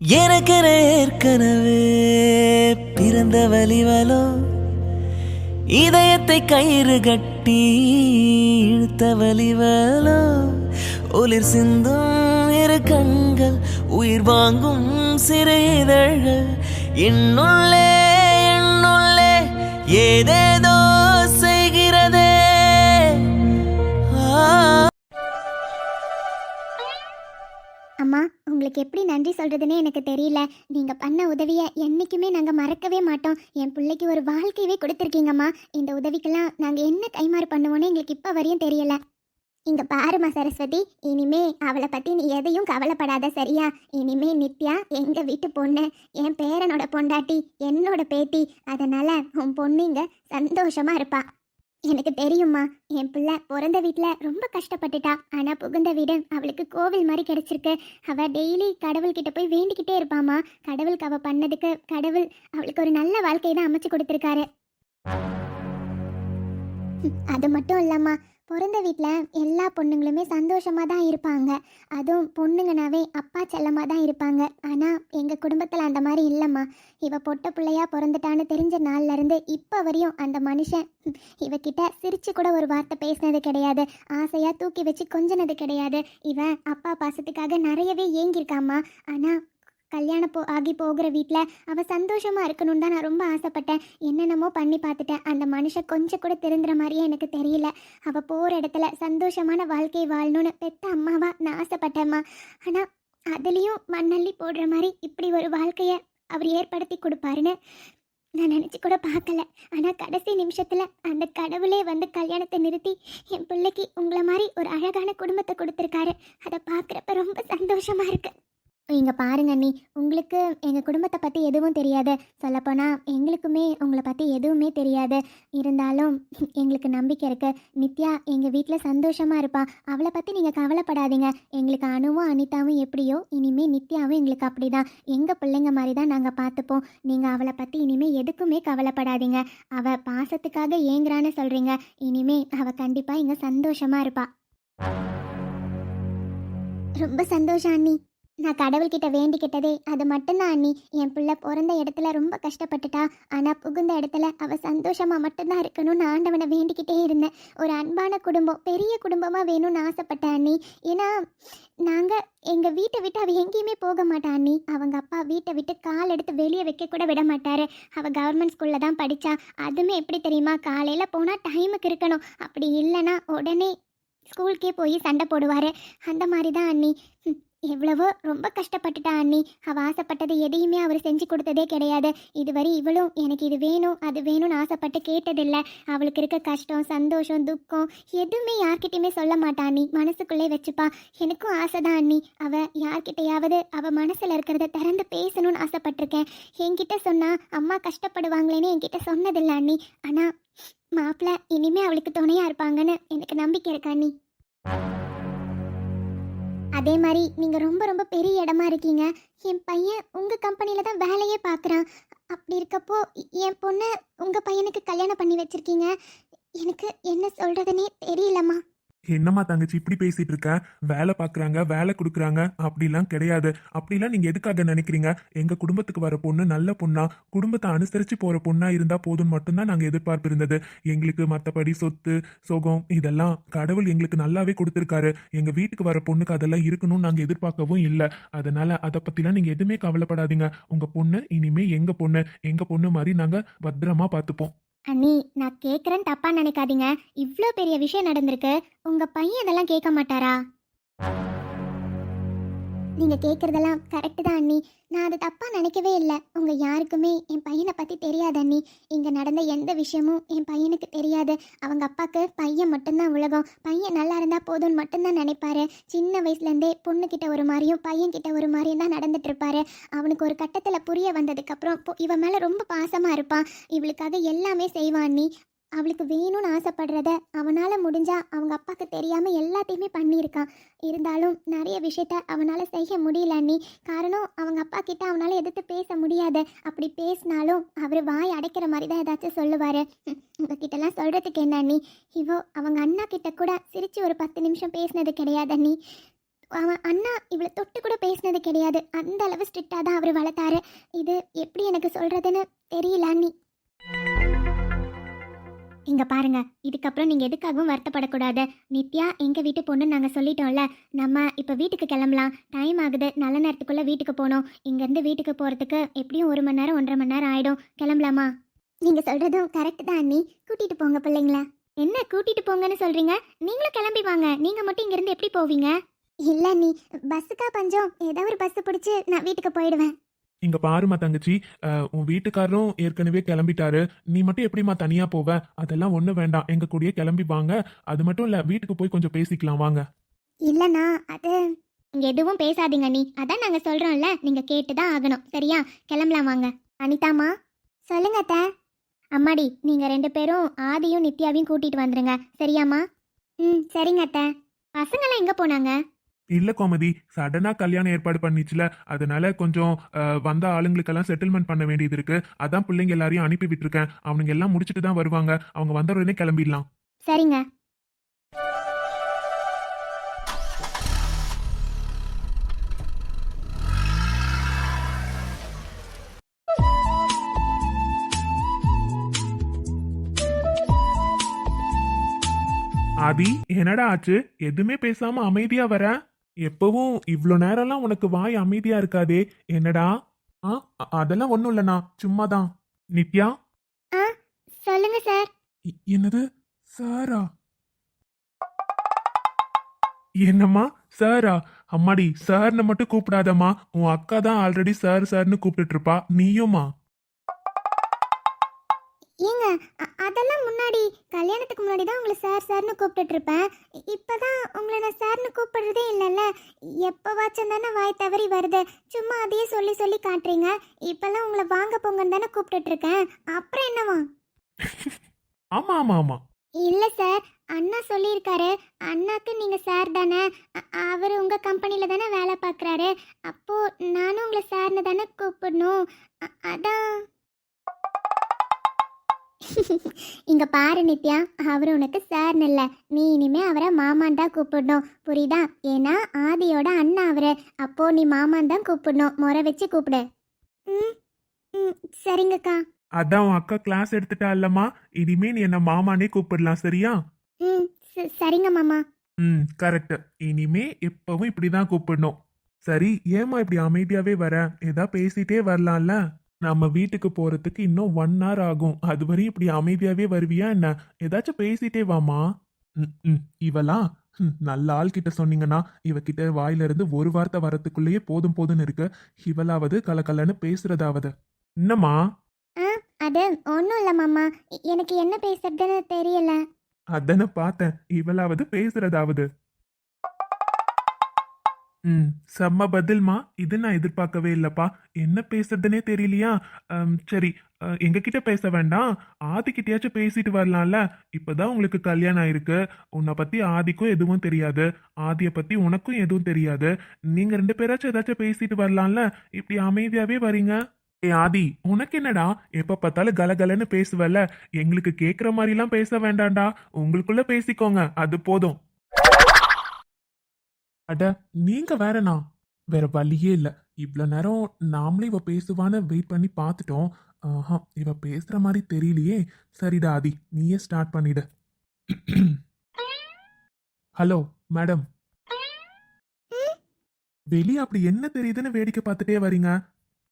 எனக்கென ஏற்கனவே பிறந்த வலிவலோ இதயத்தை கயிறு கட்டி இழுத்த வலிவலோ ஒளிர் சிந்தும் இரு கண்கள் உயிர் வாங்கும் சிறு இதழ்கள் என்னுள்ளே என்னுள்ளே ஏதேதோ செய்கிறதே. அம்மா, உங்களுக்கு எப்படி நன்றி சொல்கிறதுனே எனக்கு தெரியல. நீங்கள் பண்ண உதவியை என்றைக்குமே நாங்கள் மறக்கவே மாட்டோம். என் பிள்ளைக்கு ஒரு வாழ்க்கையவே கொடுத்துருக்கீங்கம்மா. இந்த உதவிக்கெல்லாம் நாங்கள் என்ன கைமாறு பண்ணுவோன்னு எங்களுக்கு இப்போ வரையும் தெரியல. இங்கே பாருமா சரஸ்வதி, இனிமே அவளை பற்றி நீ எதையும் கவலைப்படாத, சரியா? இனிமே நித்யா எங்கள் வீட்டு பொண்ணு, என் பேரனோட பொண்டாட்டி, என்னோட பேத்தி. அதனால் உன் பொண்ணு இங்கே சந்தோஷமாக இருப்பா. எனக்கு தெரியுமா, என் பிள்ளை பிறந்த வீட்டில் ரொம்ப கஷ்டப்பட்டுட்டா. ஆனால் புகுந்த வீடு அவளுக்கு கோவில் மாதிரி கிடைச்சிருக்கு. அவள் டெய்லி கடவுள்கிட்ட போய் வேண்டிக்கிட்டே இருப்பாமா. கடவுளுக்கு அவள் பண்ணதுக்கு கடவுள் அவளுக்கு ஒரு நல்ல வாழ்க்கையை தான் அமைச்சு கொடுத்துருக்காரு. அது மட்டும் இல்லம்மா, பிறந்த வீட்டில் எல்லா பொண்ணுங்களுமே சந்தோஷமாக தான் இருப்பாங்க. அதுவும் பொண்ணுங்கனாவே அப்பா செல்லமாக தான் இருப்பாங்க. ஆனால் எங்கள் குடும்பத்தில் அந்த மாதிரி இல்லைம்மா. இவ பொட்ட பிள்ளையா பிறந்துட்டான்னு தெரிஞ்ச நாள்லேருந்து இப்போ வரையும் அந்த மனுஷன் இவகிட்ட சிரிச்சு கூட ஒரு வார்த்தை பேசினது கிடையாது. ஆசையாக தூக்கி வச்சு கொஞ்சினது கிடையாது. இவன் அப்பா பாசத்துக்காக நிறையவே ஏங்கியிருக்காம்மா. ஆனால் கல்யாணம் ஆகி போகிற வீட்டில் அவள் சந்தோஷமாக இருக்கணும்னு தான் நான் ரொம்ப ஆசைப்பட்டேன். என்னென்னமோ பண்ணி பார்த்துட்டேன். அந்த மனுஷன் கொஞ்சம் கூட திருந்துற மாதிரியே எனக்கு தெரியல. அவள் போகிற இடத்துல சந்தோஷமான வாழ்க்கை வாழணும்னு பெத்த அம்மாவா நான் ஆசைப்பட்டேம்மா. ஆனால் அதுலேயும் மண்ணள்ளி போடுற மாதிரி இப்படி ஒரு வாழ்க்கையை அவர் ஏற்படுத்தி கொடுப்பாருன்னு நான் நினச்சி கூட பார்க்கல. ஆனால் கடைசி நிமிஷத்தில் அந்த கடவுளே வந்து கல்யாணத்தை நிறுத்தி என் பிள்ளைக்கு உங்களை மாதிரி ஒரு அழகான குடும்பத்தை கொடுத்துருக்காரு. அதை பார்க்குறப்ப ரொம்ப சந்தோஷமாக இருக்கு. இங்கே பாருங்க அண்ணி, உங்களுக்கு எங்கள் குடும்பத்தை பற்றி எதுவும் தெரியாது. சொல்லப்போனால் எங்களுக்குமே உங்களை பற்றி எதுவுமே தெரியாது. இருந்தாலும் எங்களுக்கு நம்பிக்கை இருக்குது. நித்யா எங்கள் வீட்டில் சந்தோஷமாக இருப்பா. அவளை பற்றி நீங்கள் கவலைப்படாதீங்க. எங்களுக்கு அனுவும் அனிதாவும் எப்படியோ இனிமேல் நித்யாவும் எங்களுக்கு அப்படி தான். எங்கள் பிள்ளைங்க மாதிரி தான் நாங்கள் பார்த்துப்போம். நீங்கள் அவளை பற்றி இனிமேல் எதுக்குமே கவலைப்படாதீங்க. அவள் பாசத்துக்காக ஏங்குறான்னு சொல்கிறீங்க. இனிமேல் அவள் கண்டிப்பாக இங்கே சந்தோஷமாக இருப்பா. ரொம்ப சந்தோஷம் அண்ணி. நான் கடவுள்கிட்ட வேண்டிக்கிட்டதே அது மட்டும்தான் அண்ணி. என் பிள்ளை பிறந்த இடத்துல ரொம்ப கஷ்டப்பட்டுட்டா. ஆனால் புகுந்த இடத்துல அவள் சந்தோஷமாக மட்டும்தான் இருக்கணும்னு ஆண்டவனை வேண்டிக்கிட்டே இருந்தேன். ஒரு அன்பான குடும்பம், பெரிய குடும்பமாக வேணும்னு ஆசைப்பட்டேன் அண்ணி. ஏன்னா நாங்கள் எங்கள் வீட்டை விட்டு அவள் எங்கேயுமே போக மாட்டா அண்ணி. அவங்க அப்பா வீட்டை விட்டு கால் எடுத்து வெளியே வைக்க கூட விட மாட்டார். அவள் கவர்மெண்ட் ஸ்கூலில் தான் படித்தா. அதுவுமே எப்படி தெரியுமா, காலையில் போனால் டைமுக்கு இருக்கணும். அப்படி இல்லைன்னா உடனே ஸ்கூலுக்கே போய் சண்டை போடுவார். அந்த மாதிரி தான் அண்ணி. எவ்வளவோ ரொம்ப கஷ்டப்பட்டுட்டா அண்ணி. அவள் ஆசைப்பட்டது எதையுமே அவர் செஞ்சு கொடுத்ததே கிடையாது. இதுவரை இவளும் எனக்கு இது வேணும் அது வேணும்னு ஆசைப்பட்டு கேட்டதில்லை. அவளுக்கு இருக்க கஷ்டம், சந்தோஷம், துக்கம் எதுவுமே யார்கிட்டையுமே சொல்ல மாட்டா அண்ணி. மனசுக்குள்ளே வச்சுப்பா. எனக்கும் ஆசை தான் அண்ணி. அவள் யார்கிட்டையாவது அவள் மனசில் இருக்கிறத திறந்து பேசணும்னு ஆசைப்பட்டிருக்கேன். என்கிட்ட சொன்னா அம்மா கஷ்டப்படுவாங்களேன்னு என்கிட்ட சொன்னதில்லை அண்ணி. ஆனால் மாப்பிள்ளை இனிமே அவளுக்கு துணையாக இருப்பாங்கன்னு எனக்கு நம்பிக்கை இருக்கா அண்ணி. அதே மாதிரி நீங்கள் ரொம்ப ரொம்ப பெரிய இடமா இருக்கீங்க. என் பையன் உங்கள் கம்பெனியில் தான் வேலையே பார்க்குறான். அப்படி இருக்கப்போ என் பொண்ணை உங்கள் பையனுக்கு கல்யாணம் பண்ணி வச்சுருக்கீங்க. எனக்கு என்ன சொல்கிறதுனே தெரியலம்மா. என்னம்மா தங்கச்சி இப்படி பேசிட்டு இருக்க? வேலை பார்க்குறாங்க, வேலை கொடுக்குறாங்க, அப்படிலாம் கிடையாது. அப்படிலாம் நீங்க எதுக்காக நினைக்கிறீங்க? எங்க குடும்பத்துக்கு வர பொண்ணு நல்ல பொண்ணா, குடும்பத்தை அனுசரிச்சு போற பொண்ணா இருந்தா போதும் மட்டும்தான் நாங்க எதிர்பார்ப்பு இருந்தது. எங்களுக்கு மற்றபடி சொத்து சுகம் இதெல்லாம் கடவுள் எங்களுக்கு நல்லாவே கொடுத்துருக்காரு. எங்க வீட்டுக்கு வர பொண்ணுக்கு அதெல்லாம் இருக்கணும்னு நாங்க எதிர்பார்க்கவும் இல்லை. அதனால அதை பத்திலாம் நீங்க எதுவுமே கவலைப்படாதீங்க. உங்க பொண்ணு இனிமே எங்க பொண்ணு மாதிரி நாங்க பத்திரமா பார்த்துப்போம். அண்ணி, நான் கேட்குறேன்னு தப்பாக நினைக்காதீங்க. இவ்வளோ பெரிய விஷயம் நடந்திருக்கு. உங்கள் பையன் இதெல்லாம் கேட்க மாட்டாரா? நீங்கள் கேட்குறதெல்லாம் கரெக்டு தான் அண்ணி. நான் அது தப்பாக நினைக்கவே இல்லை. உங்கள் யாருக்குமே என் பையனை பற்றி தெரியாது அண்ணி. இங்கே நடந்த எந்த விஷயமும் என் பையனுக்கு தெரியாது. அவங்க அப்பாவுக்கு பையன் மட்டும்தான் உலகம். பையன் நல்லா இருந்தால் போதும்னு மட்டும்தான் நினைப்பாரு. சின்ன வயசுலேருந்தே பொண்ணுக்கிட்ட ஒரு மாதிரியும் பையன்கிட்ட ஒரு மாதிரியும் தான் நடந்துட்டு இருப்பாரு. அவனுக்கு ஒரு கட்டத்தில் புரிய வந்ததுக்கப்புறம் இவன் மேலே ரொம்ப பாசமாக இருப்பான். இவளுக்காக எல்லாமே செய்வான் அண்ணி. அவளுக்கு வேணும்னு ஆசைப்படுறத அவனால் முடிஞ்சா அவங்க அப்பாவுக்கு தெரியாமல் எல்லாத்தையுமே பண்ணியிருக்கான். இருந்தாலும் நிறைய விஷயத்த அவனால் செய்ய முடியல அண்ணி. காரணம் அவங்க அப்பா கிட்ட அவனால் எதிர்த்து பேச முடியாது. அப்படி பேசினாலும் அவர் வாய் அடைக்கிற மாதிரி தான் ஏதாச்சும் சொல்லுவார். உங்ககிட்டலாம் சொல்கிறதுக்கு என்ன அண்ணி? இவோ அவங்க அண்ணா கிட்ட கூட சிரித்து ஒரு 10 நிமிஷம் பேசினது கிடையாது அண்ணி. அவன் அண்ணா இவளை தொட்டு கூட பேசினது பேசினது கிடையாது. அந்த அளவு ஸ்ட்ரிக்டாக தான் அவர் வளர்த்தாரு. இது எப்படி எனக்கு சொல்கிறதுன்னு தெரியல அண்ணி. இங்க பாருங்க, இதுக்கப்புறம் நீங்க எதுக்காகவும் வருத்தப்படக்கூடாது. நித்யா எங்க வீட்டு பொண்ணு நாங்க சொல்லிட்டோம்ல. நம்ம இப்ப வீட்டுக்கு கிளம்பலாம். டைம் ஆகுது, நல்ல நேரத்துக்குள்ள வீட்டுக்கு போகணும். இங்க இருந்து வீட்டுக்கு போறதுக்கு எப்படியும் 1 மணி நேரம் 1.5 மணி நேரம் ஆயிடும். கிளம்பலாமா? நீங்க சொல்றதும் கரெக்ட் தான் அண்ணி. கூட்டிட்டு போங்க பிள்ளைங்கள. என்ன கூட்டிட்டு போங்கன்னு சொல்றீங்க? நீங்களும் கிளம்பி வாங்க. நீங்க மட்டும் இங்க இருந்து எப்படி போவீங்க? இல்ல அண்ணி, பஸ்ஸுக்கா பஞ்சம். ஏதாவது ஒரு பஸ் பிடிச்சு நான் வீட்டுக்கு போயிடுவேன். இங்க பாருமா தங்கச்சி, உன் வீட்டுக்காரரும் ஏற்கனவே கிளம்பிட்டாரு. நீ மட்டும் எப்படிம்மா தனியா போவ? அதெல்லாம் ஒண்ணு வேண்டாம், எங்க கூடயே கிளம்பி வாங்க. அது மட்டும் இல்ல, வீட்டுக்கு போய் கொஞ்சம் பேசிக்கலாம் வாங்க. இல்லண்ணா, அது நீங்க எதுவும் பேசாதீங்க அண்ணி. அதான் நாங்க சொல்றோம்ல, நீங்க கேட்டுதான் ஆகணும். சரியா? கிளம்பலாம் வாங்க. அனிதாமா, சொல்லுங்க அத்தை. அம்மாடி, நீங்க 2 பேரும் ஆதியும் நித்யாவையும் கூட்டிட்டு வந்துருங்க. சரியாம்மா? சரிங்க அத்தை. பசங்களாம் எங்க போனாங்க? இல்ல கோமதி, சடனா கல்யாணம் ஏற்பாடு பண்ணிச்சுல, அதனால கொஞ்சம் வந்த ஆளுங்களுக்கெல்லாம் செட்டில்மெண்ட் பண்ண வேண்டியது இருக்கு. அதான் பிள்ளைங்க எல்லாரையும் அனுப்பி விட்டுருக்கேன். அவனுங்க எல்லாம் முடிச்சுட்டு தான் வருவாங்க. அவங்க வந்த உடனே கிளம்பிடலாம். சரிங்க. ஆதி, என்னடா ஆச்சு? எதுவுமே பேசாம அமைதியா வர? எப்பவும் இவ்ளோ நேரம்லாம் உனக்கு வாய் அமைதியா இருக்காதே, என்னடா? அதெல்லாம் ஒண்ணும் இல்லண்ணா, சும்மாதான். நித்யா, ஆ, சொல்லுங்க சார். என்னது சாரா? என்னம்மா சாரா? அம்மாடி, சார்னு மட்டும் கூப்பிடாதம்மா. உன் அக்கா தான் ஆல்ரெடி சார் சார்னு கூப்பிட்டு இருப்பா, நீயுமா? ஏங்க, அதெல்லாம் முன்னாடி கல்யாணத்துக்கு முன்னாடி தான் உங்களை சார் சார்னு கூப்பிட்டுட்டு இருப்பேன். இப்பதான் உங்களை நான் சார்னு கூப்பிடுறதே இல்லைல்ல. எப்போவாச்சும் தானே வாய் தவறி வருது. சும்மா அதையே சொல்லி சொல்லி காட்டுறீங்க. இப்பெல்லாம் உங்களை வாங்க போங்கன்னு தானே கூப்பிட்டுட்டு இருக்கேன். அப்புறம் என்னவா? ஆமா ஆமா ஆமா. இல்ல சார், அண்ணா சொல்லியிருக்காரு. அண்ணாக்கு நீங்க சார் தானே. அவர் உங்க கம்பெனில தானே வேலை பார்க்குறாரு. அப்போ நானும் உங்களை சார்னு தானே கூப்பிடணும். அதான். இங்க பாரு நித்யா, அவர் உனக்கு சார்னு இல்ல. நீ இனிமே அவரை மாமான் தான் கூப்பிடணும். புரியுதா? ஏன்னா ஆதியோட அண்ணா அவரு. அப்போ நீ மாமான் தான் கூப்பிடணும். முறை வச்சு கூப்பிடு. ம் ம் சரிங்கக்கா. அதான் உன் அக்கா கிளாஸ் எடுத்துட்டா இல்லம்மா, இனிமே நீ என்ன மாமானே கூப்பிடலாம், சரியா? ம் சரிங்க மாமா. கரெக்ட். இனிமே எப்பவும் இப்படிதான் கூப்பிடணும். சரி, ஏமா இப்படி அமைதியாவே வர? ஏதா பேசிட்டே வரலாம்ல? நம்ம வீட்டுக்கு போறதுக்கு இன்னும் 1 hour ஆகும். அது வரையும் இப்படி அமைதியாவே வருவியா என்ன? ஏதாச்சும் பேசிட்டே வாமா. இவெல்லாம் நல்ல ஆள் கிட்ட சொன்னீங்கன்னா, இவகிட்ட வாயில இருந்து ஒரு வார்த்தை வரத்துக்குள்ளேயே போதும் போதும்னு இருக்கு. இவளாவது கலகலன்னு பேசுறதாவது. என்னம்மா? அது ஒன்றும் இல்லை மாமா. எனக்கு என்ன பேசுறதுன்னு தெரியல. அதானே பார்த்தேன், இவளாவது பேசுறதாவது. செம்ம பதில்மா. இது நான் எதிர்பார்க்கவே இல்லப்பா. என்ன பேசுறதுனே தெரியலையா? சரி, எங்ககிட்ட பேச வேண்டாம், ஆதிக்கிட்டயாச்சும் பேசிட்டு வரலாம்ல. இப்பதான் உங்களுக்கு கல்யாணம் ஆயிருக்கு. உன்னை பத்தி ஆதிக்கும் எதுவும் தெரியாது, ஆதியை பத்தி உனக்கும் எதுவும் தெரியாது. நீங்க 2 பேராச்சும் ஏதாச்சும் பேசிட்டு வரலாம்ல. இப்படி அமைதியாவே வரீங்க. ஏ ஆதி, உனக்கு என்னடா எப்ப பார்த்தாலும் கலகலன்னு பேசுவல்ல? எங்களுக்கு கேக்குற மாதிரிலாம் பேச வேண்டாம்டா. உங்களுக்குள்ள பேசிக்கோங்க, அது போதும். அட, நீங்க வேறண்ணா, வேற வழியே இல்ல. இவ்வளவு நேரம் நாமளே இவ பேசுவான்னு வெயிட் பண்ணி பார்த்துட்டோம். இவ பேசுற மாதிரி தெரியலையே. சரிடா ஆதி, நீயே ஸ்டார்ட் பண்ணிடு. Hello madam. வெளியே அப்படி என்ன தெரியுதுன்னு வேடிக்கை பார்த்துட்டே வரீங்க?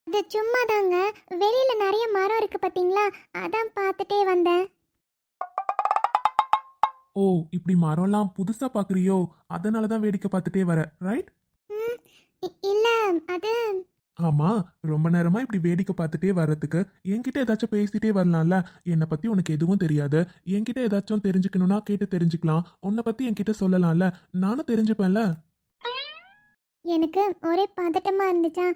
அது சும்மா தாங்க. வெளியில நிறைய மரம் இருக்கு பாத்தீங்களா, அதான் பார்த்துட்டே வந்தேன். ஓ, இப்படி மரம்லாம் புதுசா பாக்குறியோ? அதனாலதான் வேடிக்கை பார்த்துட்டே வர, ரைட்? இல்ல, அது ஆமா, ரொம்ப நேரமா இப்படி வேடிக்கை பார்த்துட்டே வர்றதுக்கு என்கிட்ட ஏதாச்சும் பேசிட்டே வரலாம்ல. என்னை பத்தி உனக்கு எதுவும் தெரியாது. என்கிட்ட ஏதாச்சும் தெரிஞ்சுக்கணும்னா கேட்டு தெரிஞ்சுக்கலாம். உன்னை பத்தி என்கிட்ட சொல்லலாம்ல, நானும் தெரிஞ்சுப்பேன்ல. எனக்கு ஒரே பதட்டமா இருந்துச்சா,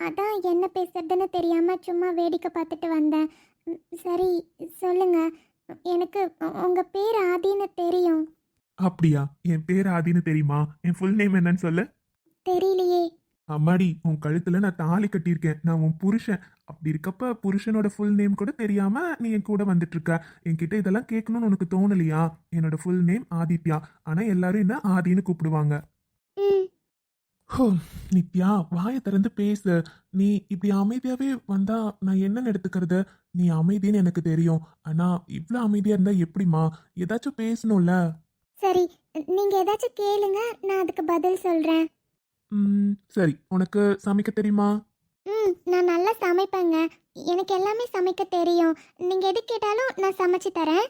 அதான் என்ன பேசுறதுன்னு தெரியாம சும்மா வேடிக்கை பார்த்துட்டு வந்தேன். சரி சொல்லுங்க. எனக்கு உங்க பேர் ஆதின்னு தெரியும். அப்படியா? என் பேர் ஆதின்னு தெரியுமா? என் ஃபுல் நேம் என்னன்னு சொல்லு. தெரியலையே. அம்மாடி, உன் கழுத்துல நான் தாலி கட்டியிருக்கேன். நான் உன் புருஷன். அப்படி இருக்கப்ப புருஷனோட ஃபுல் நேம் கூட தெரியாம நீ என் கூட வந்துட்டு இருக்க. என்கிட்ட இதெல்லாம் கேட்கணும்னு உனக்கு தோணலையா? என்னோட ஃபுல் நேம் ஆதித்யா. ஆனா எல்லாரும் என்ன ஆதின்னு கூப்பிடுவாங்க. ஹோ, நித்யா வாயை திறந்து பேசு. நீ இப்படி அமைதியாவே வந்தா நான் என்னன்னு எடுத்துக்கிறது? நீ அமைதின்னு எனக்கு தெரியும். ஆனா இவ்ளோ அமைதியா இருந்தா எப்படிம்மா? ஏதாச்சும் பேசணும்ல. சரி, நீங்க ஏதாச்சும் கேளுங்க, நான் அதுக்கு பதில் சொல்றேன். சரி. உனக்கு சமைக்க தெரியுமா? நான் நல்லா சமைப்பேங்க. எனக்கு எல்லாமே சமைக்க தெரியும். நீங்க எது கேட்டாலும் நான் சமைச்சு தரேன்.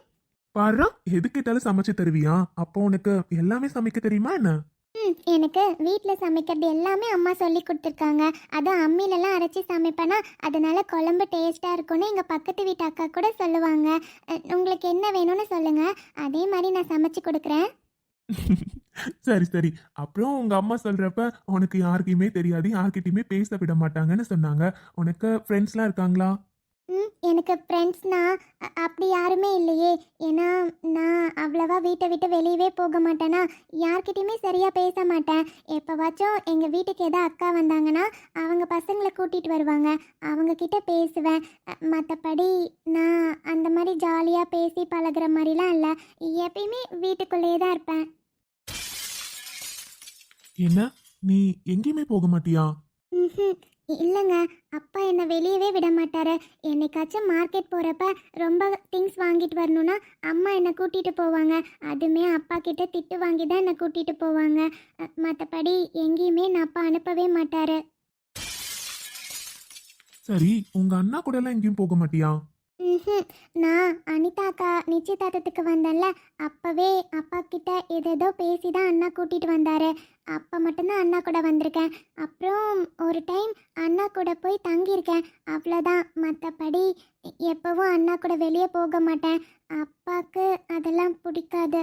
பாருடா, எது கேட்டாலும் சமைச்சு தருவியா? அப்போ உனக்கு எல்லாமே சமைக்க தெரியுமா என்ன? எனக்கு வீட்டில் சமைக்கிறது எல்லாமே அம்மா சொல்லி கொடுத்துருக்காங்க. அதுவும் அம்மிலெல்லாம் அரைச்சி சமைப்பேனா, அதனால குழம்பு டேஸ்ட்டாக இருக்கும்னு எங்கள் பக்கத்து வீட்டு அக்கா கூட சொல்லுவாங்க. உங்களுக்கு என்ன வேணும்னு சொல்லுங்கள், அதே மாதிரி நான் சமைச்சு கொடுக்குறேன். சரி, சரி. அப்புறம் உங்க அம்மா சொல்றப்ப உனக்கு யாருக்குமே தெரியாது, யார்கிட்டயுமே பேச விட மாட்டாங்கன்னு சொன்னாங்க. உனக்கு ஃப்ரெண்ட்ஸ்லாம் இருக்காங்களா? எனக்கு ஃப்ரெண்ட்ஸ்னா அப்படி யாருமே இல்லையே. ஏன்னா நான் அவ்வளவா வீட்டை விட்டு வெளியவே போக மாட்டேனா, யார்கிட்டயுமே சரியாக பேச மாட்டேன். எப்போவாச்சும் எங்கள் வீட்டுக்கு ஏதோ அக்கா வந்தாங்கன்னா அவங்க பசங்களை கூட்டிகிட்டு வருவாங்க, அவங்க கிட்ட பேசுவேன். மற்றபடி நான் அந்த மாதிரி ஜாலியாக பேசி பழகுற மாதிரிலாம் இல்லை. எப்பயுமே வீட்டுக்குள்ளேயே தான் இருப்பேன். என்ன? நீ எங்கேயுமே போக மாட்டியா? ம்ஹும். இல்லைங்க, அப்பா என்னை வெளியவே விட மாட்டாரு. என்னைக்காச்சும் மார்க்கெட் போகிறப்ப ரொம்ப திங்ஸ் வாங்கிட்டு வரணும்னா அம்மா என்னை கூட்டிகிட்டு போவாங்க. அதுவுமே அப்பா கிட்ட திட்டு வாங்கி தான் என்னை கூட்டிகிட்டு போவாங்க. மற்றபடி எங்கேயுமே நான் அப்பா அனுப்பவே மாட்டாரு. சரி, உங்க அண்ணா கூட எல்லாம் எங்கேயும் போக மாட்டியா? ம்ஹும். நான் அனிதா அக்கா நிச்சயதார்த்தத்துக்கு வந்தேன்ல, அப்போவே அப்பா கிட்ட ஏதேதோ பேசி தான் அண்ணா கூட்டிகிட்டு வந்தார். அப்போ மட்டும்தான் அண்ணா கூட வந்திருக்கேன். அப்புறம் ஒரு டைம் அண்ணா கூட போய் தங்கியிருக்கேன், அவ்வளோதான். மற்றபடி எப்போவும் அண்ணா கூட வெளியே போக மாட்டேன். அப்பாவுக்கு அதெல்லாம் பிடிக்காது.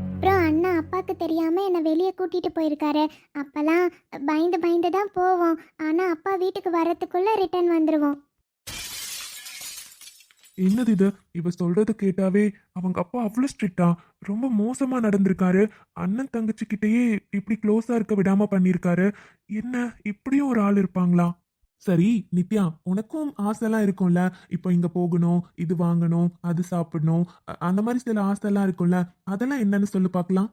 அப்புறம் அண்ணா அப்பாவுக்கு தெரியாமல் என்னை வெளியே கூட்டிகிட்டு போயிருக்காரு. அப்போல்லாம் பயந்து பயந்து தான் போவோம். ஆனால் அப்பா வீட்டுக்கு வரத்துக்குள்ளே ரிட்டர்ன் வந்துடுவோம். என்னது இது? இவ சொல்றது கேட்டாவே அவங்க அப்பா அவ்வளோ ஸ்ட்ரிக்டா, ரொம்ப மோசமா நடந்திருக்காரு. அண்ணன் தங்கச்சி கிட்டயே இப்படி க்ளோஸா இருக்க விடாம பண்ணியிருக்காரு. என்ன, இப்படியும் ஒரு ஆள் இருப்பாங்களா? சரி நித்யா, உனக்கும் ஆசைலாம் இருக்கும்ல. இப்போ இங்க போகணும், இது வாங்கணும், அது சாப்பிடணும், அந்த மாதிரி சில ஆசைலாம் இருக்கும்ல. அதெல்லாம் என்னன்னு சொல்லு பார்க்கலாம்.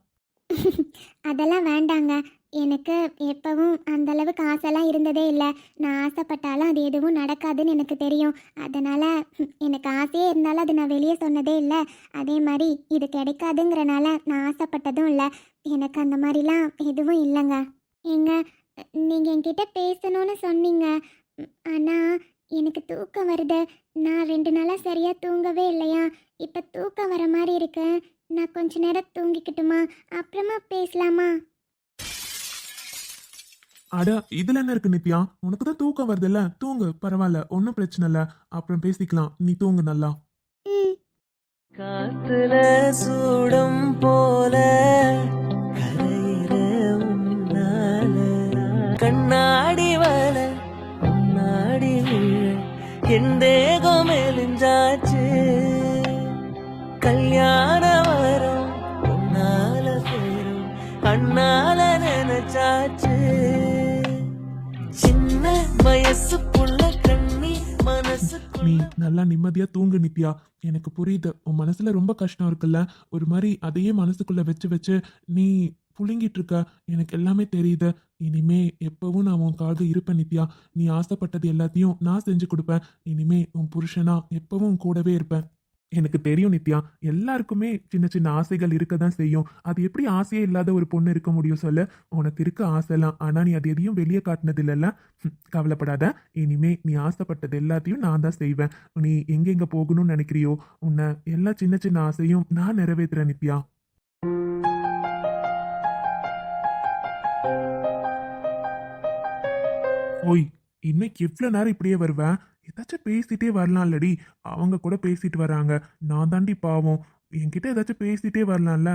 அதெல்லாம் வேண்டாங்க. எனக்கு எப்பவும் அந்த அளவுக்கு ஆசைலாம் இருந்ததே இல்லை. நான் ஆசைப்பட்டாலும் அது எதுவும் நடக்காதுன்னு எனக்கு தெரியும். அதனால் எனக்கு ஆசையே இருந்தாலும் அது நான் வெளியே சொன்னதே இல்லை. அதே மாதிரி இது கிடைக்காதுங்கிறனால நான் ஆசைப்பட்டதும் இல்லை. எனக்கு அந்த மாதிரிலாம் எதுவும் இல்லைங்க. ஏங்க, நீங்கள் என்கிட்ட பேசணும்னு சொன்னீங்க. ஆனால் எனக்கு தூக்கம் வருது. நான் 2 நாளாக சரியாக தூங்கவே இல்லையா. இப்போ தூக்கம் வர மாதிரி இருக்கு. நான் கொஞ்ச நேரம் தூங்கிக்கிட்டுமா, அப்புறமா பேசலாமா? அட, இதுல என்ன இருக்கு நித்யா? உனக்கு தான் தூக்கம் வருதுல்ல, தூங்கு, பரவாயில்ல, ஒன்றும் பிரச்சனை இல்லை. அப்புறம் பேசிக்கலாம், நீ தூங்கு நல்லா. ம். காத்துல சூடம் போல கரையிற உன்னால கண்ணாடி வல முன்னாடி விழ என் தேகம் மெலிஞ்சாச்சு. கல்யாண வரம் உன்னால சேரும் அண்ணால நினைச்சாச்சு. சின்ன வயசுக்குள்ள கண்ணி மனசு நீ நல்லா நிம்மதியா தூங்கு நித்யா. எனக்கு புரியுது, உன் மனசுல ரொம்ப கஷ்டம் இருக்குல்ல. ஒரு மாதிரி அதையே மனசுக்குள்ள வச்சு வச்சு நீ புழுங்கிட்டு இருக்க. எனக்கு எல்லாமே தெரியுது. இனிமே எப்பவும் நான் உன் காது இருப்பேன் நித்யா. நீ ஆசைப்பட்டது எல்லாத்தையும் நான் செஞ்சு கொடுப்பேன். இனிமே உன் புருஷனா எப்பவும் உன் கூடவே இருப்பேன். எனக்கு தெரியும் நித்யா, எல்லாருக்குமே சின்ன சின்ன ஆசைகள் இருக்க தான் செய்யும். அது எப்படி ஆசையே இல்லாத ஒரு பொண்ணு இருக்க முடியும் சொல்லு? உனக்கு இருக்க ஆசைலாம், ஆனா நீ அது எதையும் வெளியே காட்டினது இல்லைல்ல. கவலைப்படாத, இனிமே நீ ஆசைப்பட்டது எல்லாத்தையும் நான் தான் செய்வேன். நீ எங்கெங்க போகணும்னு நினைக்கிறியோ உன்னை எல்லா சின்ன சின்ன ஆசையும் நான் நிறைவேற்றுறேன் நித்யா. ஓய், இன்னைக்கு எவ்வளோ நேரம் இப்படியே வருவேன்? ஏதாச்சும் பேசிட்டே வரலாம்லடி. அவங்க கூட பேசிட்டு வராங்க, நான் தாண்டி பாவம். என்கிட்ட ஏதாச்சும் பேசிட்டே வரலாம்ல.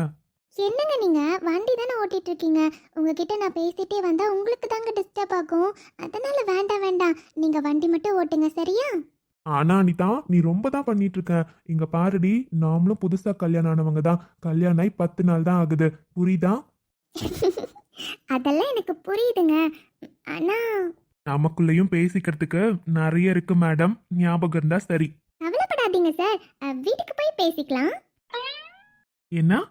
என்னங்க நீங்கள் வண்டி தானே ஓட்டிகிட்டு இருக்கீங்க. உங்ககிட்ட நான் பேசிகிட்டே வந்தால் உங்களுக்கு தாங்க டிஸ்டர்ப் ஆகும். அதனால் வேண்டாம் வேண்டாம், நீங்கள் வண்டி மட்டும் ஓட்டுங்க, சரியா? ஆனா அனிதா, நீ ரொம்ப தான் பண்ணிட்டு இருக்க. இங்க பாருடி, நாமளும் புதுசா கல்யாணம் ஆனவங்க தான். கல்யாணம் ஆகி 10 நாள் தான் ஆகுது, புரியுதா? அதெல்லாம் எனக்கு புரியுதுங்க. ஆனால் நமக்குள்ளேயும் பேசிக்கிறதுக்கு நிறைய இருக்கு மேடம், ஞாபகம் இருந்தா சரி. கவலைப்படாதீங்க சார், வீட்டுக்கு போய் பேசிக்கலாம். என்ன?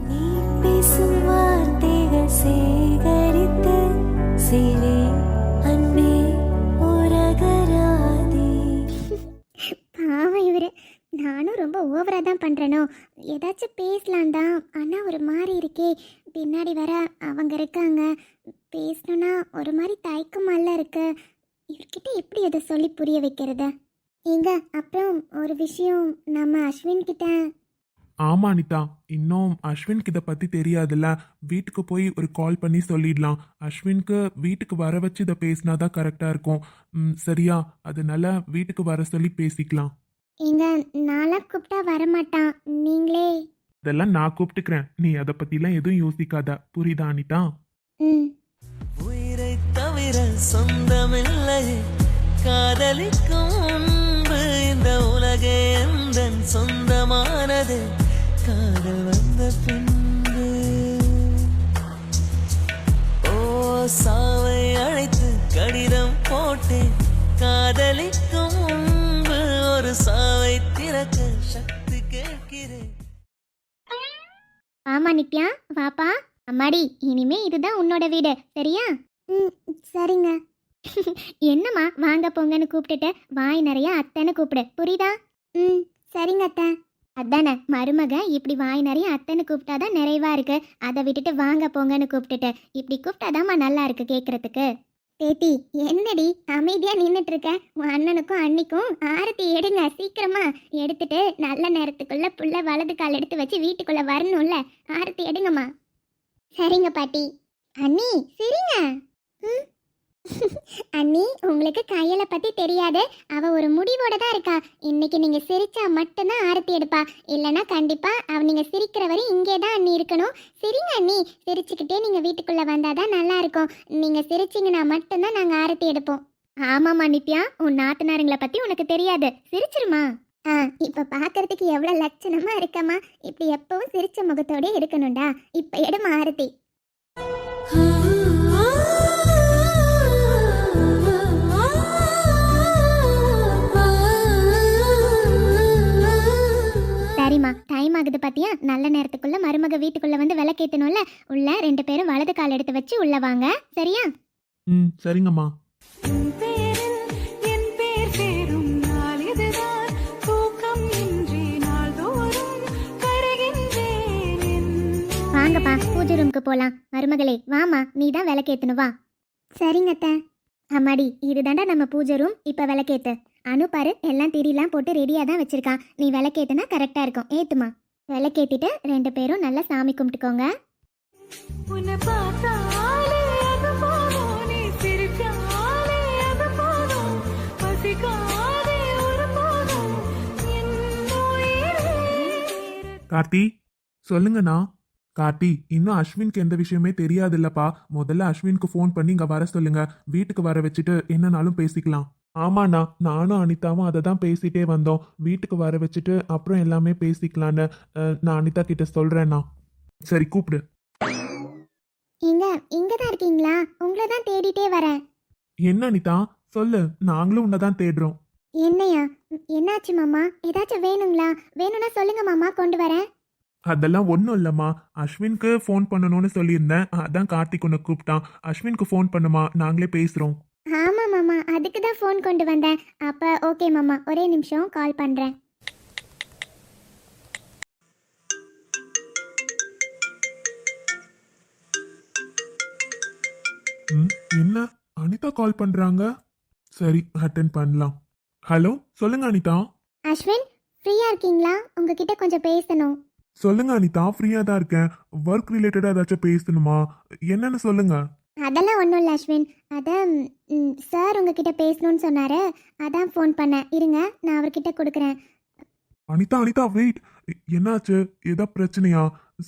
நீ பேசும் வார்த்தைகள் சேகரித்த சிலே அன்பே உரகராதே. பாவம் இவரு. நானும் ரொம்ப ஓவரா தான் பண்றேனோ. ஏதாச்சும் பேசலாம் தான், ஆனா ஒரு மாதிரி இருக்கே. பின்னாடி வர அவங்க இருக்காங்க, பேசணும்னா ஒரு மாதிரி தயக்கமால இருக்கு. இவர்கிட்ட எப்படி அதை சொல்லி புரிய வைக்கிறது? ஏங்க, அப்புறம் ஒரு விஷயம், நம்ம அஸ்வின் கிட்ட. ஆமா அனிதா, இன்னும் அஸ்வின்க்கு இதை பத்தி தெரியாதுல்ல. வீட்டுக்கு போய் ஒரு கால் பண்ணி சொல்லிடலாம். அஸ்வின்க்கு வீட்டுக்கு வர வச்சு இதை பேசினாதான் கரெக்டா இருக்கும். சரியா? அதனால வீட்டுக்கு வர சொல்லி பேசிக்கலாம். ஏங்க, நாளாக கூப்பிட்டா வரமாட்டான், நீங்களே. இதெல்லாம் நான் கூப்பிட்டுக்கிறேன், நீ அதை பத்திலாம் எதுவும் யோசிக்காத. புரியுதா அனிதா? ம். உயிரை தவிர சொந்தமில்லை, காதலிக்கும் முன்பு இந்த உலகே எந்தன் சொந்தமானது, காதல் வந்த பின்பு. ஓ சாவை அழைத்து கடிதம் போட்டேன், காதலிக்கும் முன்பு ஒரு சாவை திறக்க சக்தி கேட்கிறேன். ஆமா நித்யா, வாப்பா. அம்மாடி, இனிமே இதுதான் உன்னோட வீடு, சரியா? ம், சரிங்க. என்னம்மா வாங்க போங்கன்னு கூப்பிட்டுட்டு வாய் நிறைய அத்தைன்னு கூப்பிடு, புரியுதா? ம், சரிங்க அத்தை. அதானே, மருமக இப்படி வாய் நிறைய அத்தைன்னு கூப்பிட்டாதான் நிறைவா இருக்கு. அதை விட்டுட்டு வாங்க போங்கன்னு கூப்பிட்டுட்டு இப்படி கூப்பிட்டாதாம்மா நல்லா இருக்கு கேட்கறதுக்கு. பேத்தி, என்னடி அமைதியா நின்றுட்டு இருக்க? உன் அண்ணனுக்கும் அண்ணிக்கும் ஆரத்தி எடுங்க, சீக்கிரமா எடுத்துட்டு நல்ல நேரத்துக்குள்ள புள்ள வலது கால் எடுத்து வச்சு வீட்டுக்குள்ள வரணும்ல. ஆரத்தி எடுங்கம்மா. சரிங்க பாட்டி. அண்ணி சரிங்க. ம். அண்ணி, உங்களுக்கு கையில பத்தி தெரியாது, அவ ஒரு முடிவோட தான் இருக்கா. இன்னைக்கு நீங்க சிரிச்சா மட்டும்தான் ஆரத்தி எடுப்பா, இல்லைன்னா கண்டிப்பா நீங்க சிரிக்கிற வரை இங்கே தான் அண்ணி இருக்கணும். சரிங்க அண்ணி, சிரிச்சுக்கிட்டே நீங்க வீட்டுக்குள்ள வந்தாதான் நல்லா இருக்கும். நீங்க சிரிச்சிங்கன்னா மட்டும்தான் நாங்க ஆரத்தி எடுப்போம். ஆமாம்மா நித்யா, உன் நாத்தனாருங்களை பத்தி உனக்கு தெரியாது, சிரிச்சிருமா. இப்ப பாக்குறதுக்கு எவ்வளவு லட்சணமா இருக்கமா. இப்படி எப்பவும் சிரிச்ச முகத்தோட இருக்கணும்டா. இப்ப எடுமா ஆரத்தி. சரிம்மா, டைம் ஆகுது பாத்தியா? நல்ல நேரத்துக்குள்ள மருமக வீட்டுக்குள்ள வந்து விளக்கேத்தணும்ல. உள்ள 2 பேரும் வலது கால் எடுத்து வச்சு உள்ள வாங்க, சரியா? சரிங்கம்மா. உன் பேரில் என் பேர் சேரும் நாள் இதுதான், தூக்கம் இன்றி நாள்தோறும் கருகின்றேன் என் வாங்கப்பா, பூஜை ரூமுக்கு போலாம். மருமகளே வாமா, நீ தான் விளக்கேத்தணும், வா. சரிங்க அத்தை. அம்மாடி, இதுதாண்டா நம்ம பூஜை ரூம். இப்ப விளக்கேத்து. அனு பாரு, எல்லாம் திரிலாம் போட்டு ரெடியா தான் வச்சிருக்கான். நீ விளக்கேத்துனா கரெக்டா இருக்கும். ஏத்துமா. விளக்கேத்திட்டு 2 பேரும் நல்லா சாமி கும்பிட்டுக்கோங்க. உன்னை பார்த்தாலே அது போதும், நீ சிரிச்சாலே அது போதும், பசிக்காதே ஒரு போதும் என் உயிரே. கார்த்தி, சொல்லுங்கண்ணா. கார்த்தி, இன்னும் அஸ்வின்க்கு எந்த விஷயமே தெரியாதுல்லப்பா. முதல்ல அஸ்வின்க்கு ஃபோன் பண்ணி இங்க வர சொல்லுங்க. வீட்டுக்கு வர வச்சுட்டு என்னன்னாலும் பேசிக்கலாம். ஆமாண்ணா, நானும் அனிதாவும் அதை தான் பேசிட்டே வந்தோம். வீட்டுக்கு வர வச்சுட்டு அப்புறம் எல்லாமே பேசிக்கலான்னு நான் அனிதா கிட்ட சொல்றேண்ணா. சரி, கூப்பிடு. இங்க இங்கதான் இருக்கீங்களா? உங்களை தான் தேடிட்டே வரேன். என்ன அனிதா, சொல்லு. நாங்களும் உன்னை தான் தேடுறோம். என்னையா? என்னாச்சு மாமா? ஏதாச்சும் வேணுங்களா? வேணும்னா சொல்லுங்க மாமா, கொண்டு வரேன். அதெல்லாம் ஒன்றும் இல்லைம்மா. அஸ்வின்க்கு ஃபோன் பண்ணணும்னு சொல்லியிருந்தேன், அதான் கார்த்திக் உன்னை கூப்பிட்டான். அஸ்வின்க்கு ஃபோன் பண்ணுமா, நாங்களே பேசுகிறோம். ஆமா மாமா, அதுக்கு தான் ஃபோன் கொண்டு வந்தேன். அப்ப ஓகே மாமா, ஒரே நிமிஷம் கால் பண்றேன். என்ன அனிதா கால் பண்ணுறாங்க? சரி, அட்டன் பண்ணலாம். ஹலோ, சொல்லுங்க அனிதா. அஸ்வின், ஃப்ரீயா இருக்கீங்களா? உங்ககிட்ட கொஞ்சம் பேசணும். சொல்லுங்க அனிதா, ஃப்ரீயாக தான் இருக்கேன். ஒர்க் ரிலேட்டடாக ஏதாச்சும் பேசணுமா? என்னன்னு சொல்லுங்க. அதெல்லாம் ஒன்றும் இல்லை அஸ்வின். அதான் சார் உங்ககிட்ட பேசணும்னு சொன்னாரு, அதான் ஃபோன் பண்ணேன். இருங்க, நான் அவர்கிட்ட கொடுக்குறேன். அனிதா அனிதா வெயிட். என்னாச்சு? ஏதா பிரச்சனையா?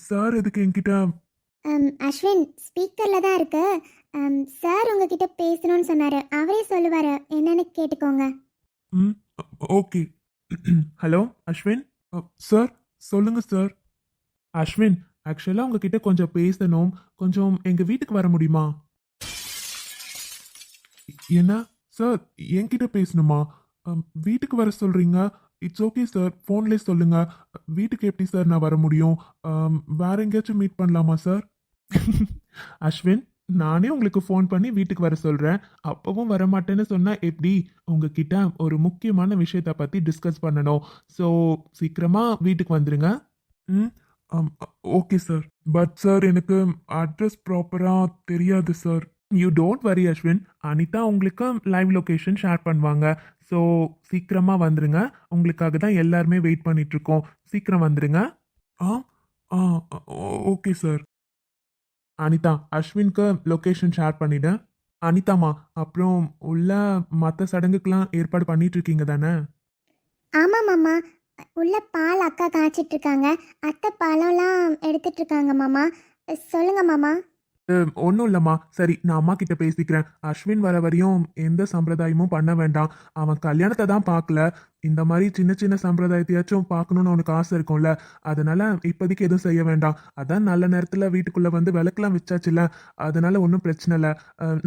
சார் எதுக்கு என்கிட்ட? அஸ்வின், ஸ்பீக்கரில் தான் இருக்கு. சார் உங்ககிட்ட பேசணும்னு சொன்னாரு, அவரே சொல்லுவாரு, என்னன்னு கேட்டுக்கோங்க. ம், ஓகே. ஹலோ அஸ்வின். சார், சொல்லுங்க சார். அஸ்வின், ஆக்சுவலாக உங்ககிட்ட கொஞ்சம் பேசணும். கொஞ்சம் எங்கள் வீட்டுக்கு வர முடியுமா? என்ன சார், என்கிட்ட பேசணுமா? வீட்டுக்கு வர சொல்கிறீங்க? இட்ஸ் ஓகே சார், ஃபோன்லேயே சொல்லுங்க. வீட்டுக்கு எப்படி சார் நான் வர முடியும்? வேற எங்கேயாச்சும் மீட் பண்ணலாமா சார்? அஸ்வின், நானே உங்களுக்கு ஃபோன் பண்ணி வீட்டுக்கு வர சொல்றேன். அப்பவும் வரமாட்டேன்னு சொன்னா எப்படி? உங்ககிட்ட ஒரு முக்கியமான விஷயத்த பத்தி டிஸ்கஸ் பண்ணணும். ஸோ சீக்கிரமா வீட்டுக்கு வந்துருங்க. ம் ஓகே சார். பட் சார், எனக்கு அட்ரஸ் ப்ராப்பரா தெரியாது sir. You don't worry Ashwin. Anitha உங்களுக்கு லைவ் லொகேஷன் ஷேர் பண்ணுவாங்க. ஸோ சீக்கிரமா வந்துருங்க. உங்களுக்காக தான் எல்லாருமே வெயிட் பண்ணிட்டு இருக்கோம். சீக்கிரம் வந்துருங்க. ஆ ஆ ஓகே சார். அனிதா, அஸ்வின்க்கு லொகேஷன் ஷேர் பண்ணிடு. அனிதாமா, அப்புறம் உள்ள மற்ற சடங்குக்கெல்லாம் ஏற்பாடு பண்ணிட்டு இருக்கீங்க தானே? ஆமாம் மாமா, உள்ள பால் அக்கா காய்ச்சிட்டு இருக்காங்க. அத்தை பழம்லாம் எடுத்துட்டு இருக்காங்க மாமா. சொல்லுங்க மாமா. ஒன்றும் இல்லைம்மா. சரி, நான் அம்மா கிட்ட பேசிக்கிறேன். அஸ்வின் வர வரையும் எந்த சம்பிரதாயமும் பண்ண வேண்டாம். அவன் கல்யாணத்தை தான் பார்க்கல. இந்த மாதிரி சின்ன சின்ன சம்பிரதாயத்தையாச்சும் பார்க்கணும்னு அவனுக்கு ஆசை இருக்கும்ல. அதனால இப்போதைக்கு எதுவும் செய்ய வேண்டாம். அதான் நல்ல நேரத்தில் வீட்டுக்குள்ளே வந்து விளக்கெல்லாம் வச்சாச்சுல. அதனால ஒன்றும் பிரச்சனை இல்லை.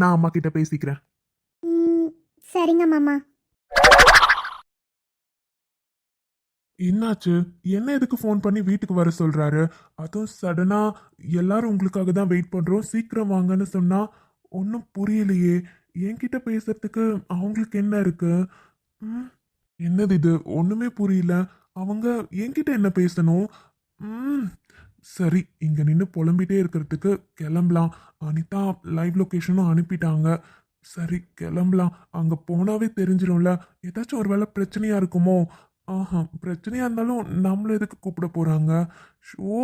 நான் அம்மா கிட்ட பேசிக்கிறேன். ம், சரிங்க மாமா. என்னாச்சு? என்ன எதுக்கு ஃபோன் பண்ணி வீட்டுக்கு வர சொல்றாரு? அதுவும் சடனா எல்லாரும் உங்களுக்காக தான் வெயிட் பண்றோம், சீக்கிரம் வாங்கன்னு சொன்னா ஒன்றும் புரியலையே. என்கிட்ட பேசுறதுக்கு அவங்களுக்கு என்ன இருக்கு? ம், என்னது இது? ஒண்ணுமே புரியல. அவங்க என்கிட்ட என்ன பேசணும்? ம், சரி, இங்க நின்று புலம்பிட்டே இருக்கிறதுக்கு கிளம்பலாம். அனிதா லைவ் லொகேஷனும் அனுப்பிட்டாங்க. சரி, கிளம்பலாம். அங்க போனாவே தெரிஞ்சிடும்ல. ஏதாச்சும் ஒரு வேளை பிரச்சனையா இருக்குமோ? ஆஹா, பிரச்சனையா இருந்தாலும் நம்மள எதுக்கு கூப்பிட போறாங்க? ஷோ,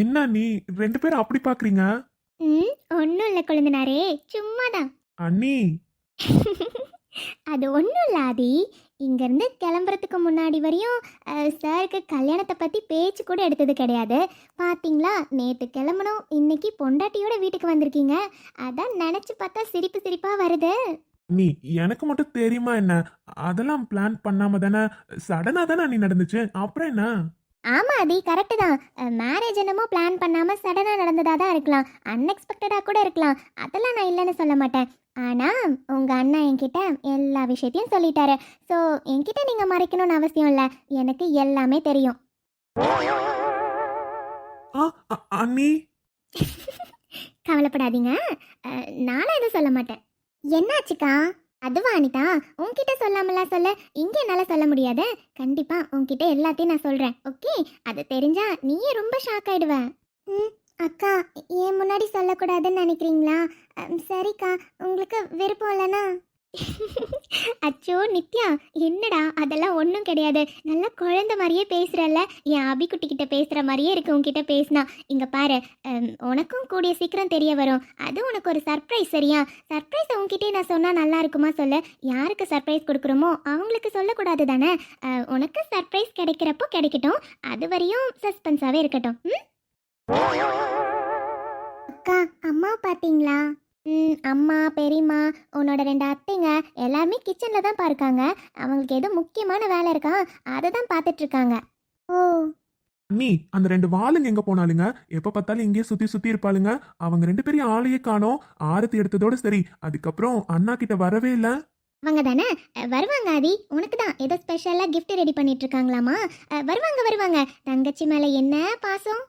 என்ன நீ ரெண்டு பேரும் அப்படி பாக்குறீங்க? ம், ஒன்றும் இல்லை கொழுந்தனாரே, சும்மா தான். அண்ணி, அது ஒன்றும் இல்லை ஆதி. இங்கேருந்து கிளம்புறதுக்கு முன்னாடி வரையும் சாருக்கு கல்யாணத்தை பற்றி பேச்சு கூட எடுத்தது கிடையாது. பார்த்தீங்களா, நேற்று கிளம்பணும், இன்னைக்கு பொண்டாட்டியோட வீட்டுக்கு வந்திருக்கீங்க. அதான் நினச்சி பார்த்தா சிரிப்பு சிரிப்பாக வருது. நீ எனக்கு மட்டும் தெரியுமா என்ன? அதெல்லாம் பிளான் பண்ணாம தானே, சடனா தானே நீ நடந்துச்சு. அப்புறம் என்ன? ஆமாம் ஆதி, கரெக்டு தான். மேரேஜ் என்னமோ பிளான் பண்ணாமல் சடனாக நடந்ததாக தான் இருக்கலாம், அன்எக்ஸ்பெக்டடாக கூட இருக்கலாம். அதெல்லாம் நான் இல்லைன்னு சொல்ல மாட்டேன். ஆனால் உங்கள் அண்ணா என்கிட்ட எல்லா விஷயத்தையும் சொல்லிட்டாரு. ஸோ என்கிட்ட நீங்கள் மறைக்கணும்னு அவசியம் இல்லை, எனக்கு எல்லாமே தெரியும். அண்ணி, கவலைப்படாதீங்க, நானும் எதுவும் சொல்ல மாட்டேன். என்னாச்சுக்கா? அதுவா அனிதா, உன்கிட்ட சொல்லாமலாம் சொல்ல இங்கே என்னால் சொல்ல முடியாது. கண்டிப்பாக உன்கிட்ட எல்லாத்தையும் நான் சொல்கிறேன், ஓகே? அது தெரிஞ்சா நீயே ரொம்ப ஷாக் ஆயிடுவ. ம், அக்கா, ஏன் முன்னாடி சொல்லக்கூடாதுன்னு நினைக்கிறீங்களா? சரிக்கா, உங்களுக்கு விருப்பம் இல்லைனா? அச்சோ நித்யா, என்னடா அதெல்லாம் ஒன்றும் கிடையாது. நல்லா குழந்தை மாதிரியே பேசுகிறல்ல, என் அபிக்குட்டிக்கிட்ட பேசுகிற மாதிரியே இருக்கு உன்கிட்ட பேசினா. இங்கே பாரு, உனக்கும் கூடிய சீக்கிரம் தெரிய வரும். அது உனக்கு ஒரு சர்ப்ரைஸ், சரியா? சர்ப்ரைஸ் உன்கிட்டே நான் சொன்னால் நல்லா இருக்குமா சொல்லு? யாருக்கு சர்ப்ரைஸ் கொடுக்குறோமோ அவங்களுக்கு சொல்லக்கூடாது தானே? உனக்கு சர்ப்ரைஸ் கிடைக்கிறப்போ கிடைக்கட்டும், அது வரையும் சஸ்பென்ஸாகவே இருக்கட்டும். ம், அக்கா, அம்மா பார்த்தீங்களா? அம்மா, பெரியம்மா, உன்னோட 2 அத்தைங்க எல்லாருமே கிச்சனில் தான் இருக்காங்க. அவங்களுக்கு ஏதோ முக்கியமான வேலை இருக்கா, அதை தான் பார்த்துட்ருக்காங்க. ஓ, அண்ணி, அந்த 2 வாளுங்க எங்க போனாலுங்க? எப்ப பார்த்தாலும் இங்கேயே சுத்தி சுத்தி இருப்பாளுங்க. அவங்க 2 பேரையும் ஆளையே காணோம். ஆரத்தி எடுத்ததோட சரி, அதுக்கப்புறம் அண்ணா கிட்ட வரவே இல்லை. அவங்க தானே வருவாங்க ஆதி. உனக்கு தான் ஏதோ ஸ்பெஷலாக gift ரெடி பண்ணிட்டு இருக்காங்களாமா. வருவாங்க வருவாங்க. தங்கச்சி மேலே என்ன பாசம்.